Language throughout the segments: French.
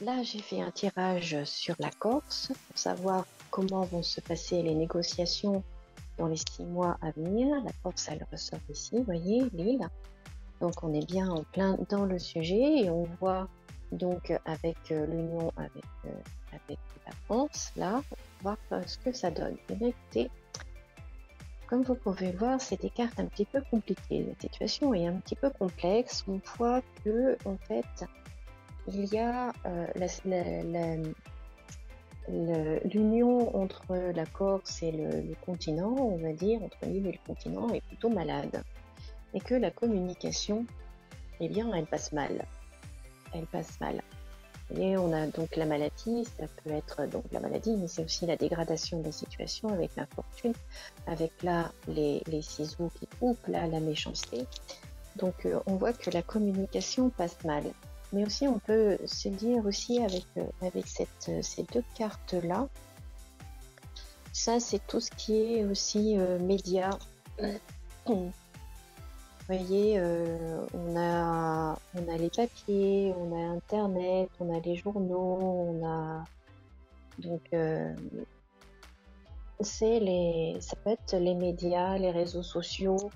Là, j'ai fait un tirage sur la Corse pour savoir comment vont se passer les négociations dans les 6 mois à venir. La Corse, elle ressort ici, vous voyez, l'île. Donc, on est bien en plein dans le sujet et on voit donc avec l'Union, avec la France, là, voir ce que ça donne. Et bien, écoutez, comme vous pouvez le voir, c'est des cartes un petit peu compliquées. La situation est un petit peu complexe. On voit que, en fait, il y a l'union entre la Corse et le continent, on va dire, entre l'île et le continent, est plutôt malade. Et que la communication, eh bien, elle passe mal. Elle passe mal. Et on a donc la maladie, ça peut être donc la maladie, mais c'est aussi la dégradation de la situation avec l'infortune, avec là les ciseaux qui coupent, là la méchanceté. Donc on voit que la communication passe mal. Mais aussi on peut se dire aussi avec ces deux cartes-là, ça c'est tout ce qui est aussi médias. Vous voyez, on a les papiers, on a Internet, on a les journaux, on a donc ça peut être les médias, les réseaux sociaux,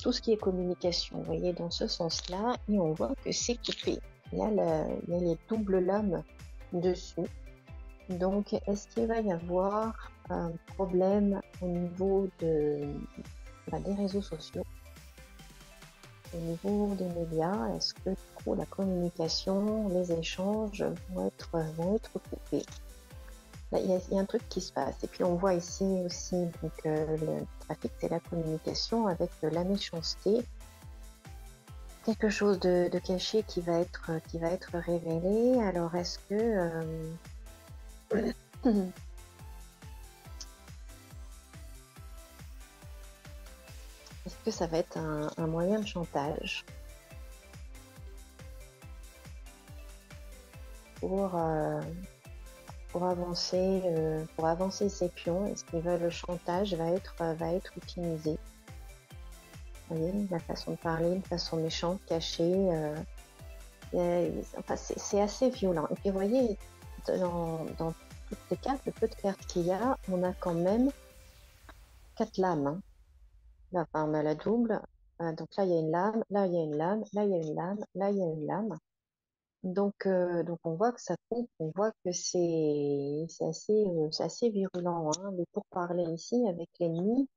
tout ce qui est communication, vous voyez, dans ce sens-là, et on voit que c'est coupé. Il y a les doubles lames dessus. Donc, est-ce qu'il va y avoir un problème au niveau des réseaux sociaux, au niveau des médias? Est-ce que du coup, la communication, les échanges vont être coupés? Là, il y a un truc qui se passe. Et puis on voit ici aussi donc, le trafic, c'est la communication avec la méchanceté. Quelque chose de caché qui va être révélé. Alors est-ce que est-ce que ça va être un moyen de chantage pour, euh, pour avancer ses pions? Est-ce que le chantage va être utilisé? Vous voyez, la façon de parler, une façon méchante, cachée. Enfin, c'est assez violent. Et puis, vous voyez, dans toutes les cartes, le peu de cartes qu'il y a, on a quand même 4 lames. Hein. Là, enfin, on a la double. Donc là, il y a une lame, là, il y a une lame, là, il y a une lame, là, il y a une lame. Donc on voit que ça coupe, on voit que c'est assez virulent. Hein. Les pourparlers ici avec l'ennemi,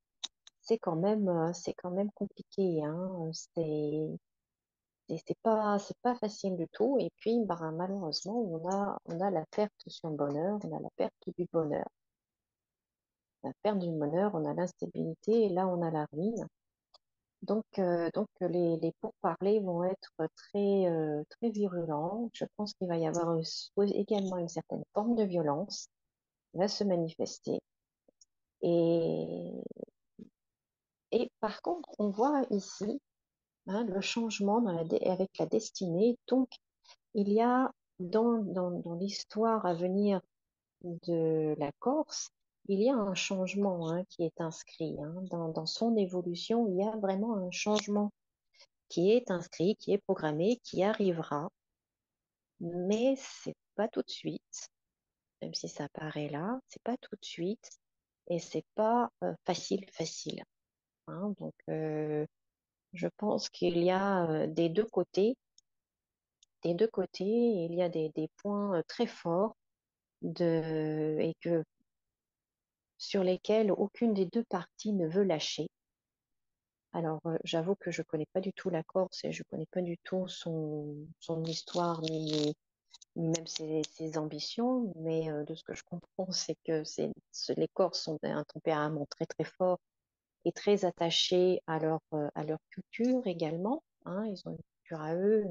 c'est quand même compliqué. Hein. C'est pas facile du tout. Et puis, bah, malheureusement, on a la perte sur le bonheur, on a la perte du bonheur. La perte du bonheur, on a l'instabilité et là, on a la ruine. Donc les pourparlers vont être très virulents. Je pense qu'il va y avoir également une certaine forme de violence qui va se manifester. Et, et par contre, on voit ici hein, le changement avec la destinée. Donc, il y a dans l'histoire à venir de la Corse, il y a un changement hein, qui est inscrit. Hein. Dans son évolution, il y a vraiment un changement qui est inscrit, qui est programmé, qui arrivera, mais c'est pas tout de suite, même si ça paraît là, c'est pas tout de suite et c'est pas facile. Hein. Donc, je pense qu'il y a des deux côtés, il y a des points très forts et que sur lesquels aucune des deux parties ne veut lâcher. Alors, j'avoue que je connais pas du tout la Corse et je connais pas du tout son histoire ni même ses ambitions, mais de ce que je comprends, c'est que les Corses ont un tempérament très fort et très attaché à leur culture également. Hein, ils ont une culture à eux,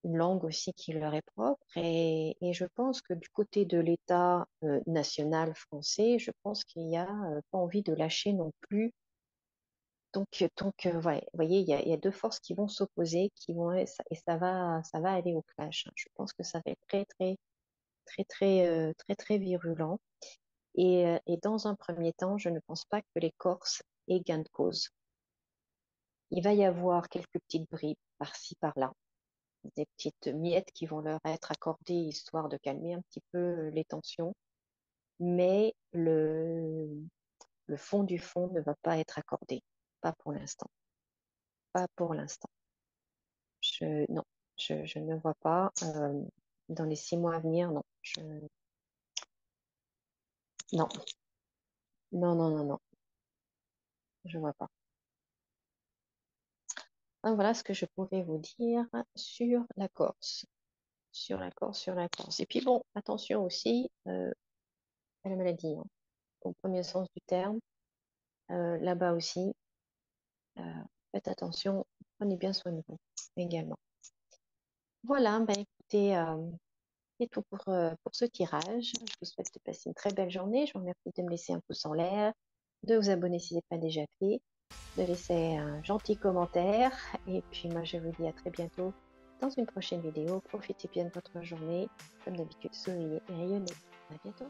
une langue aussi qui leur est propre. Et je pense que du côté de l'État national français, je pense qu'il y a pas envie de lâcher non plus. Ouais, vous voyez, il y a deux forces qui vont s'opposer, et ça va aller au clash. Hein. Je pense que ça va être très virulent. Et dans un premier temps, je ne pense pas que les Corses aient gain de cause. Il va y avoir quelques petites bribes par-ci, par-là, des petites miettes qui vont leur être accordées histoire de calmer un petit peu les tensions. Mais le fond du fond ne va pas être accordé. Pas pour l'instant. Pas pour l'instant. Non, je ne vois pas. Dans les 6 mois à venir, non. Non, non, non, non, non. Je vois pas. Donc, voilà ce que je pourrais vous dire sur la Corse. Sur la Corse, sur la Corse. Et puis bon, attention aussi à la maladie, hein, au premier sens du terme. Là-bas aussi, euh, faites attention, prenez bien soin de vous également. Voilà, ben écoutez, c'est tout pour ce tirage. Je vous souhaite de passer une très belle journée. Je vous remercie de me laisser un pouce en l'air, de vous abonner si ce n'est pas déjà fait, de laisser un gentil commentaire. Et puis moi, je vous dis à très bientôt dans une prochaine vidéo. Profitez bien de votre journée. Comme d'habitude, souriez et rayonnez. À bientôt.